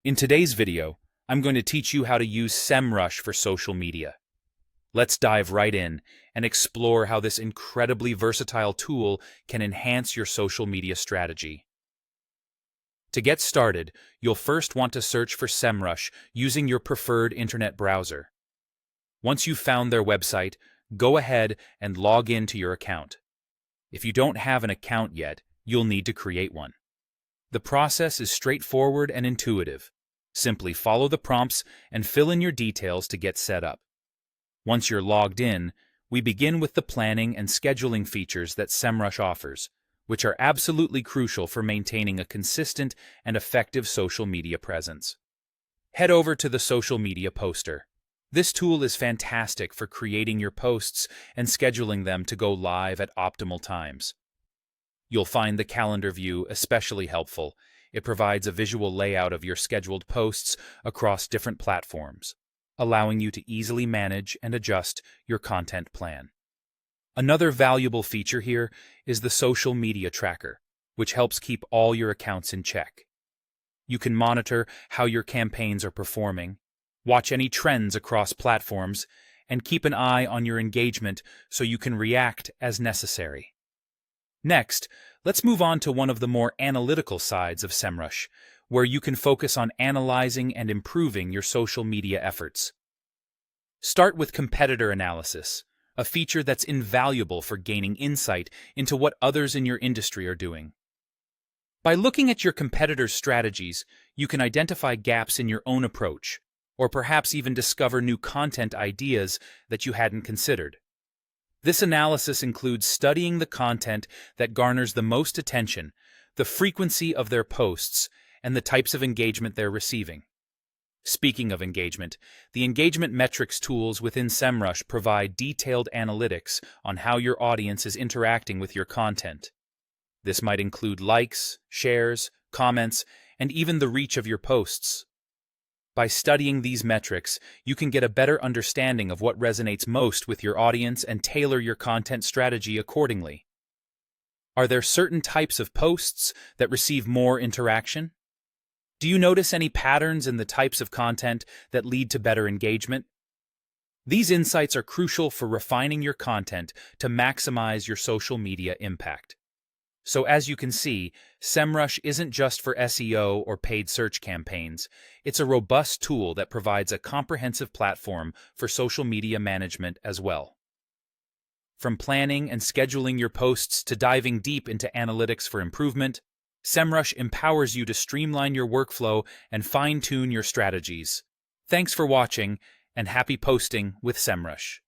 In today's video, I'm going to teach you how to use Semrush for social media. Let's dive right in and explore how this incredibly versatile tool can enhance your social media strategy. To get started, you'll first want to search for Semrush using your preferred internet browser. Once you've found their website, go ahead and log in to your account. If you don't have an account yet, you'll need to create one. The process is straightforward and intuitive. Simply follow the prompts and fill in your details to get set up. Once you're logged in, we begin with the planning and scheduling features that Semrush offers, which are absolutely crucial for maintaining a consistent and effective social media presence. Head over to the social media poster. This tool is fantastic for creating your posts and scheduling them to go live at optimal times. You'll find the calendar view especially helpful. It provides a visual layout of your scheduled posts across different platforms, allowing you to easily manage and adjust your content plan. Another valuable feature here is the social media tracker, which helps keep all your accounts in check. You can monitor how your campaigns are performing, watch any trends across platforms, and keep an eye on your engagement so you can react as necessary. Next, let's move on to one of the more analytical sides of Semrush, where you can focus on analyzing and improving your social media efforts. Start with competitor analysis, a feature that's invaluable for gaining insight into what others in your industry are doing. By looking at your competitors' strategies, you can identify gaps in your own approach, or perhaps even discover new content ideas that you hadn't considered. This analysis includes studying the content that garners the most attention, the frequency of their posts, and the types of engagement they're receiving. Speaking of engagement, the engagement metrics tools within Semrush provide detailed analytics on how your audience is interacting with your content. This might include likes, shares, comments, and even the reach of your posts. By studying these metrics, you can get a better understanding of what resonates most with your audience and tailor your content strategy accordingly. Are there certain types of posts that receive more interaction? Do you notice any patterns in the types of content that lead to better engagement? These insights are crucial for refining your content to maximize your social media impact. So as you can see, Semrush isn't just for SEO or paid search campaigns. It's a robust tool that provides a comprehensive platform for social media management as well. From planning and scheduling your posts to diving deep into analytics for improvement, Semrush empowers you to streamline your workflow and fine-tune your strategies. Thanks for watching, and happy posting with Semrush.